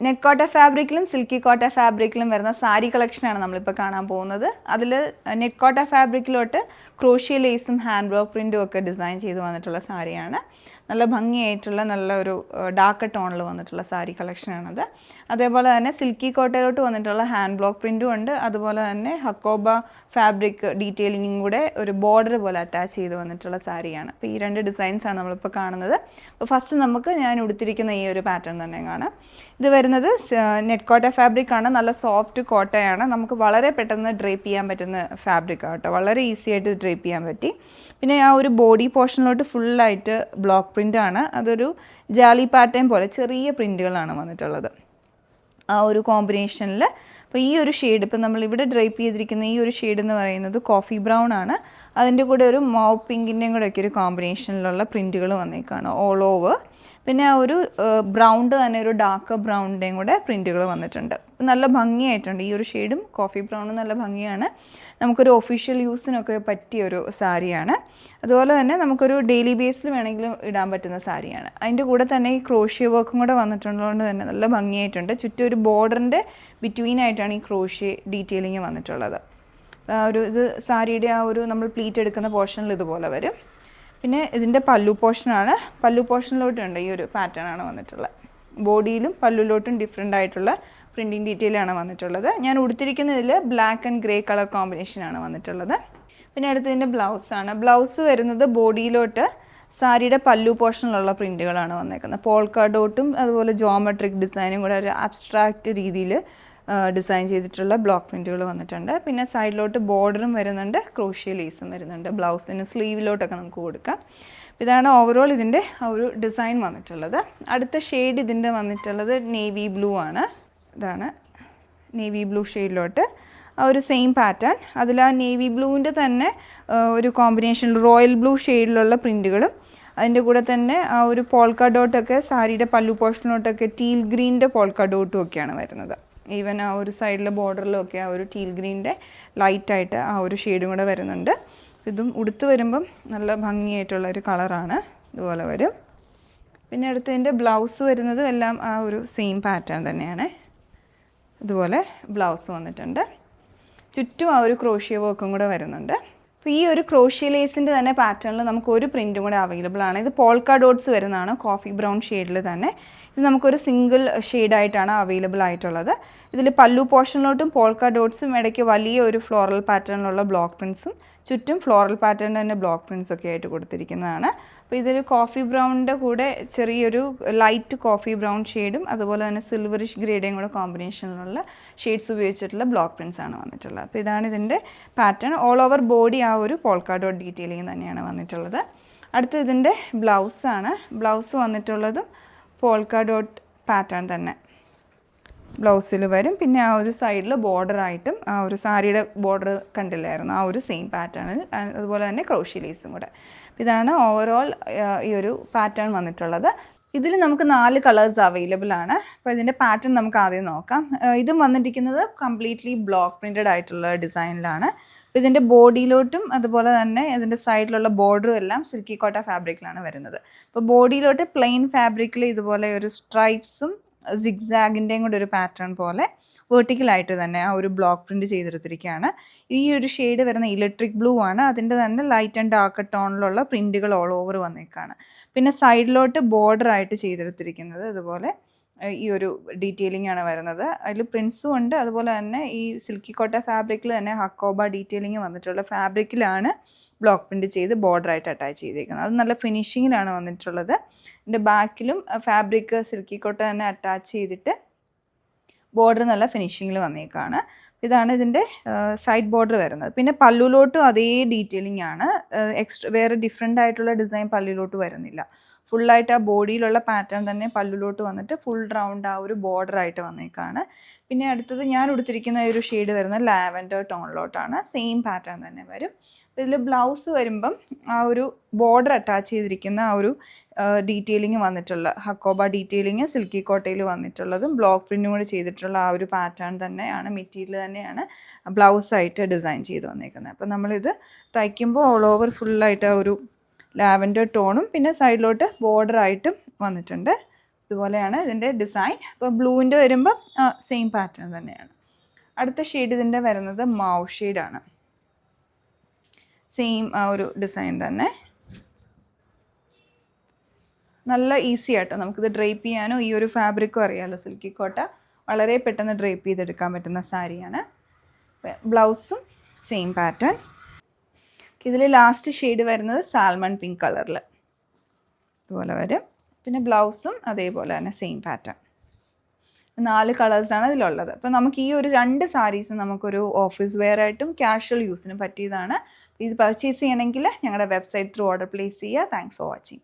Net കോട്ട ഫാബ്രിക്കിലും silky കോട്ട ഫാബ്രിക്കിലും വരുന്ന സാരി കളക്ഷനാണ് നമ്മളിപ്പോൾ കാണാൻ പോകുന്നത്. അതിൽ നെറ്റ് കോട്ട ഫാബ്രിക്കിലോട്ട് ക്രോഷ്യ ലേസും ഹാൻഡ് വർക്ക് പ്രിൻറ്റും ഒക്കെ ഡിസൈൻ ചെയ്ത് വന്നിട്ടുള്ള സാരിയാണ്. നല്ല ഭംഗിയായിട്ടുള്ള നല്ലൊരു ഡാർക്ക് ടോണിൽ വന്നിട്ടുള്ള സാരി കളക്ഷനാണത്. അതേപോലെ തന്നെ സിൽക്കി കോട്ടയിലോട്ട് വന്നിട്ടുള്ള ഹാൻഡ് ബ്ലോക്ക് പ്രിൻറ്റും ഉണ്ട്. അതുപോലെ തന്നെ ഹക്കോബ ഫാബ്രിക് ഡീറ്റെയിലിങ്ങും കൂടെ ഒരു ബോർഡർ പോലെ അറ്റാച്ച് ചെയ്ത് വന്നിട്ടുള്ള സാരിയാണ്. അപ്പോൾ ഈ രണ്ട് ഡിസൈൻസാണ് നമ്മളിപ്പോൾ കാണുന്നത്. അപ്പോൾ ഫസ്റ്റ് നമുക്ക് ഞാൻ ഉടുത്തിരിക്കുന്ന ഈ ഒരു പാറ്റേൺ തന്നെ കാണാം. ഇത് വരുന്നത് നെറ്റ് കോട്ട ഫാബ്രിക് ആണ്. നല്ല സോഫ്റ്റ് കോട്ടയാണ്. നമുക്ക് വളരെ പെട്ടെന്ന് ഡ്രേപ്പ് ചെയ്യാൻ പറ്റുന്ന ഫാബ്രിക് ആട്ടോ. വളരെ ഈസി ആയിട്ട് ഡ്രേപ്പ് ചെയ്യാൻ പറ്റി. പിന്നെ ആ ഒരു ബോഡി പോർഷനിലോട്ട് ഫുള്ളായിട്ട് ബ്ലോക്ക് പ്രിൻ്റ് ആണ്. അതൊരു ജാലി പാറ്റേൺ പോലെ ചെറിയ പ്രിൻറ്റുകളാണ് വന്നിട്ടുള്ളത് ആ ഒരു കോമ്പിനേഷനിൽ. അപ്പോൾ ഈ ഒരു ഷെയ്ഡ് ഇപ്പോൾ നമ്മളിവിടെ ഡ്രൈപ്പ് ചെയ്തിരിക്കുന്ന ഈ ഒരു ഷെയ്ഡ് എന്ന് പറയുന്നത് കോഫി ബ്രൗൺ ആണ്. അതിൻ്റെ കൂടെ ഒരു മൗ പിങ്കിൻ്റെയും കൂടെ ഒക്കെ ഒരു കോമ്പിനേഷനിലുള്ള പ്രിൻറ്റുകൾ വന്നേക്കാണ് ഓൾ ഓവർ. പിന്നെ ആ ഒരു ബ്രൗണ്ട് തന്നെ ഒരു ഡാർക്ക് ബ്രൗണിൻ്റെയും കൂടെ പ്രിൻറ്റുകൾ വന്നിട്ടുണ്ട്. നല്ല ഭംഗിയായിട്ടുണ്ട്. ഈ ഒരു ഷെയ്ഡും കോഫി ബ്രൗണും നല്ല ഭംഗിയാണ്. നമുക്കൊരു ഒഫീഷ്യൽ യൂസിനൊക്കെ പറ്റിയൊരു സാരിയാണ്. അതുപോലെ തന്നെ നമുക്കൊരു ഡെയിലി ബേസിൽ വേണമെങ്കിലും ഇടാൻ പറ്റുന്ന സാരിയാണ്. അതിൻ്റെ കൂടെ തന്നെ ഈ ക്രോഷ്യ വർക്കും കൂടെ വന്നിട്ടുള്ളതുകൊണ്ട് തന്നെ നല്ല ഭംഗിയായിട്ടുണ്ട്. ചുറ്റും ഒരു ബോർഡറിൻ്റെ ബിറ്റ്വീനായിട്ടാണ് ഈ ക്രോഷ്യ ഡീറ്റെയിലിങ് വന്നിട്ടുള്ളത്. ആ ഒരു ഇത് സാരിയുടെ ആ ഒരു നമ്മൾ പ്ലീറ്റ് എടുക്കുന്ന പോർഷനിൽ ഇതുപോലെ വരും. പിന്നെ ഇതിൻ്റെ പല്ലു പോർഷനാണ്. പല്ലു പോർഷനിലോട്ടുണ്ട് ഈ ഒരു പാറ്റേൺ ആണ് വന്നിട്ടുള്ളത്. ബോഡിയിലും പല്ലുലോട്ടും ഡിഫറെൻ്റ് ആയിട്ടുള്ള പ്രിൻറ്റിങ് ഡീറ്റെയിലാണ് വന്നിട്ടുള്ളത്. ഞാൻ ഉടുത്തിരിക്കുന്നതിൽ ബ്ലാക്ക് ആൻഡ് ഗ്രേ കളർ കോമ്പിനേഷനാണ് വന്നിട്ടുള്ളത്. പിന്നെ അടുത്തതിൻ്റെ ബ്ലൗസാണ്. ബ്ലൗസ് വരുന്നത് ബോഡിയിലോട്ട് സാരിയുടെ പല്ലു പോർഷനിലുള്ള പ്രിൻറ്റുകളാണ് വന്നേക്കുന്നത്. പോൾക്ക ഡോട്ടും അതുപോലെ ജോമെട്രിക് ഡിസൈനും കൂടെ ഒരു അബ്സ്ട്രാക്റ്റ് രീതിയിൽ ഡിസൈൻ ചെയ്തിട്ടുള്ള ബ്ലോക്ക് പ്രിൻറ്റുകൾ വന്നിട്ടുണ്ട്. പിന്നെ സൈഡിലോട്ട് ബോർഡറും വരുന്നുണ്ട്, ക്രോഷ്യ ലേസും വരുന്നുണ്ട്. ബ്ലൗസിന് സ്ലീവിലോട്ടൊക്കെ നമുക്ക് കൊടുക്കാം. ഇതാണ് ഓവറോൾ ഇതിൻ്റെ ഒരു ഡിസൈൻ വന്നിട്ടുള്ളത്. അടുത്ത ഷെയ്ഡ് ഇതിൻ്റെ വന്നിട്ടുള്ളത് നേവി ബ്ലൂ ആണ്. ഇതാണ് നേവി ബ്ലൂ ഷെയ്ഡിലോട്ട് ആ ഒരു സെയിം പാറ്റേൺ. അതിൽ ആ നേവി ബ്ലൂവിൻ്റെ തന്നെ ഒരു കോമ്പിനേഷൻ റോയൽ ബ്ലൂ ഷെയ്ഡിലുള്ള പ്രിൻറ്റുകളും അതിൻ്റെ കൂടെ തന്നെ ആ ഒരു പോൾക്ക ഡോട്ടൊക്കെ സാരിയുടെ പല്ലു പോർഷനിലോട്ടൊക്കെ ടീൽ ഗ്രീൻ്റെ പോൾക്ക ഡോട്ടും ഒക്കെയാണ് വരുന്നത്. ഈവൻ ആ ഒരു സൈഡിലെ ബോർഡറിലൊക്കെ ആ ഒരു ടീൽ ഗ്രീൻ്റെ ലൈറ്റായിട്ട് ആ ഒരു ഷെയ്ഡും കൂടെ വരുന്നുണ്ട്. ഇതും ഉടുത്ത് വരുമ്പം നല്ല ഭംഗിയായിട്ടുള്ളൊരു കളറാണ്. ഇതുപോലെ വരും. പിന്നെ അടുത്തതിൻ്റെ ബ്ലൗസ് വരുന്നതും എല്ലാം ആ ഒരു സെയിം പാറ്റേൺ തന്നെയാണ്. ഇതുപോലെ ബ്ലൗസ് വന്നിട്ടുണ്ട്. ചുറ്റും ആ ഒരു ക്രോഷ്യ വർക്കും കൂടെ വരുന്നുണ്ട്. അപ്പോൾ ഈ ഒരു ക്രോഷ്യ ലേസിൻ്റെ തന്നെ പാറ്റേണിൽ നമുക്ക് ഒരു പ്രിൻറ്റും കൂടെ അവൈലബിൾ ആണ്. ഇത് പോൾക്ക ഡോട്ട്സ് വരുന്നതാണ്, കോഫി ബ്രൗൺ ഷെയ്ഡിൽ തന്നെ. ഇത് നമുക്കൊരു സിംഗിൾ ഷെയ്ഡായിട്ടാണ് അവൈലബിൾ ആയിട്ടുള്ളത്. ഇതിൽ പല്ലു പോർഷനിലോട്ടും പോൾക്ക ഡോട്ട്സും ഇടയ്ക്ക് വലിയ ഒരു ഫ്ലോറൽ പാറ്റേണിലുള്ള ബ്ലോക്ക് പ്രിൻസും ചുറ്റും ഫ്ലോറൽ പാറ്റേൺ തന്നെ ബ്ലോക്ക് പ്രിൻസ് ഒക്കെ ആയിട്ട് കൊടുത്തിരിക്കുന്നതാണ്. അപ്പോൾ ഇതൊരു കോഫി ബ്രൗണിൻ്റെ കൂടെ ചെറിയൊരു ലൈറ്റ് കോഫി ബ്രൗൺ ഷെയ്ഡും അതുപോലെ തന്നെ സിൽവറിഷ് ഗ്രേഡയും കൂടെ കോമ്പിനേഷനിലുള്ള ഷെയ്ഡ്സ് ഉപയോഗിച്ചിട്ടുള്ള ബ്ലോക്ക് പ്രിൻസ് ആണ് വന്നിട്ടുള്ളത്. അപ്പോൾ ഇതാണ് ഇതിൻ്റെ പാറ്റേൺ. ഓൾ ഓവർ ബോഡി ആ ഒരു പോൾക്ക ഡോട്ട് ഡീറ്റെയിലിംഗ് തന്നെയാണ് വന്നിട്ടുള്ളത്. അടുത്ത് ഇതിൻ്റെ ബ്ലൗസാണ്. ബ്ലൗസ് വന്നിട്ടുള്ളതും പോൾക്ക ഡോട്ട് പാറ്റേൺ തന്നെ ബ്ലൗസിൽ വരും. പിന്നെ ആ ഒരു സൈഡിൽ ബോർഡറായിട്ടും ആ ഒരു സാരിയുടെ ബോർഡർ കണ്ടില്ലായിരുന്നു, ആ ഒരു സെയിം പാറ്റേണിൽ അതുപോലെ തന്നെ ക്രോഷ്യ ലേസും കൂടെ. ഇതാണ് ഓവറോൾ ഈ ഒരു പാറ്റേൺ വന്നിട്ടുള്ളത്. ഇതിൽ നമുക്ക് 4 കളേഴ്സ് അവൈലബിൾ ആണ്. അപ്പോൾ ഇതിൻ്റെ പാറ്റേൺ നമുക്ക് ആദ്യം നോക്കാം. ഇതും വന്നിരിക്കുന്നത് കംപ്ലീറ്റ്ലി ബ്ലോക്ക് പ്രിൻറ്റഡ് ആയിട്ടുള്ള ഡിസൈനിലാണ്. അപ്പോൾ ഇതിൻ്റെ ബോഡിയിലോട്ടും അതുപോലെ തന്നെ ഇതിൻ്റെ സൈഡിലുള്ള ബോർഡറും എല്ലാം സിൽക്കി കോട്ട ഫാബ്രിക്കിലാണ് വരുന്നത്. അപ്പോൾ ബോഡിയിലോട്ട് പ്ലെയിൻ ഫാബ്രിക്കിൽ ഇതുപോലെ ഒരു സ്ട്രൈപ്സും സിഗ്സാഗിൻ്റെയും കൂടെ ഒരു പാറ്റേൺ പോലെ വെർട്ടിക്കലായിട്ട് തന്നെ ആ ഒരു ബ്ലോക്ക് പ്രിൻറ്റ് ചെയ്തെടുത്തിരിക്കുകയാണ്. ഈ ഒരു ഷെയ്ഡ് വരുന്ന ഇലക്ട്രിക് ബ്ലൂ ആണ്. അതിൻ്റെ തന്നെ ലൈറ്റ് ആൻഡ് ഡാർക്ക് ടോണിലുള്ള പ്രിൻറ്റുകൾ ഓൾ ഓവർ വന്നേക്കാണ്. പിന്നെ സൈഡിലോട്ട് ബോർഡറായിട്ട് ചെയ്തെടുത്തിരിക്കുന്നത് ഇതുപോലെ ഈ ഒരു ഡീറ്റെയിലിംഗ് ആണ് വരുന്നത്. അതിൽ പ്രിൻസും ഉണ്ട്. അതുപോലെ തന്നെ ഈ സിൽക്കി കോട്ട ഫാബ്രിക്കിൽ തന്നെ ഹക്കോബ ഡീറ്റെയിലിംഗ് വന്നിട്ടുള്ള ഫാബ്രിക്കിലാണ് ബ്ലോക്ക് പ്രിൻറ്റ് ചെയ്ത് ബോർഡറായിട്ട് അറ്റാച്ച് ചെയ്തേക്കുന്നത്. അത് നല്ല ഫിനിഷിങ്ങിലാണ് വന്നിട്ടുള്ളത്. ഇതിൻ്റെ ബാക്കിലും ഫാബ്രിക് സിൽക്കി കോട്ട തന്നെ അറ്റാച്ച് ചെയ്തിട്ട് ബോർഡർ നല്ല ഫിനിഷിങ്ങിൽ വന്നേക്കാണ്. ഇതാണ് ഇതിൻ്റെ സൈഡ് ബോർഡർ വരുന്നത്. പിന്നെ പല്ലുലോട്ടും അതേ ഡീറ്റെയിലിംഗ് ആണ്. വേറെ ഡിഫറെൻ്റ് ആയിട്ടുള്ള ഡിസൈൻ പല്ലുലോട്ട് വരുന്നില്ല. ഫുള്ളായിട്ട് ആ ബോഡിയിലുള്ള പാറ്റേൺ തന്നെ പല്ലുലോട്ട് വന്നിട്ട് ഫുൾ റൗണ്ട് ആ ഒരു ബോർഡറായിട്ട് വന്നേക്കാണ്. പിന്നെ അടുത്തത് ഞാൻ ഉടുത്തിരിക്കുന്ന ഒരു ഷെയ്ഡ് വരുന്നത് ലാവൻഡർ ടോണിലോട്ടാണ്. സെയിം പാറ്റേൺ തന്നെ വരും. ഇതിൽ ബ്ലൗസ് വരുമ്പം ആ ഒരു ബോർഡർ അറ്റാച്ച് ചെയ്തിരിക്കുന്ന ആ ഒരു ഡീറ്റെയിലിംഗ് വന്നിട്ടുള്ള ഹക്കോബ ഡീറ്റെയിലിംഗ് സിൽക്കി കോട്ടയിൽ വന്നിട്ടുള്ളതും ബ്ലോക്ക് പ്രിൻറ്റും കൂടി ചെയ്തിട്ടുള്ള ആ ഒരു പാറ്റേൺ തന്നെയാണ്, മെറ്റീരിയൽ തന്നെയാണ് ബ്ലൗസായിട്ട് ഡിസൈൻ ചെയ്ത് വന്നേക്കുന്നത്. അപ്പോൾ നമ്മളിത് തയ്ക്കുമ്പോൾ ഓൾ ഓവർ ഫുള്ളായിട്ട് ആ ഒരു ലാവൻഡർ ടോണും പിന്നെ സൈഡിലോട്ട് ബോർഡറായിട്ടും വന്നിട്ടുണ്ട്. ഇതുപോലെയാണ് ഇതിൻ്റെ ഡിസൈൻ. ഇപ്പോൾ ബ്ലൂവിൻ്റെ വരുമ്പോൾ സെയിം പാറ്റേൺ തന്നെയാണ്. അടുത്ത ഷെയ്ഡ് ഇതിൻ്റെ വരുന്നത് മാവ് ഷെയ്ഡാണ്. സെയിം ഒരു ഡിസൈൻ തന്നെ. നല്ല ഈസി ആട്ടോ നമുക്കിത് ഡ്രേപ്പ് ചെയ്യാനോ, ഈ ഒരു ഫാബ്രിക്കും അറിയാമല്ലോ സിൽക്കി കോട്ട വളരെ പെട്ടെന്ന് ഡ്രേപ്പ് ചെയ്തെടുക്കാൻ പറ്റുന്ന സാരിയാണ്. ബ്ലൗസും സെയിം പാറ്റേൺ. ഇതിൽ ലാസ്റ്റ് ഷെയ്ഡ് വരുന്നത് സാൽമൺ പിങ്ക് കളറിൽ ഇതുപോലെ വരും. പിന്നെ ബ്ലൗസും അതേപോലെ തന്നെ സെയിം പാറ്റേൺ. 4 കളേഴ്സാണ് ഇതിലുള്ളത്. അപ്പോൾ നമുക്ക് ഈ ഒരു 2 സാരീസ് നമുക്കൊരു ഓഫീസ് വെയർ ആയിട്ടും കാഷ്വൽ യൂസിനും പറ്റിയതാണ്. ഇത് പർച്ചേസ് ചെയ്യണമെങ്കിൽ ഞങ്ങളുടെ വെബ്സൈറ്റ് ത്രൂ ഓർഡർ പ്ലേസ് ചെയ്യുക. Thanks for watching.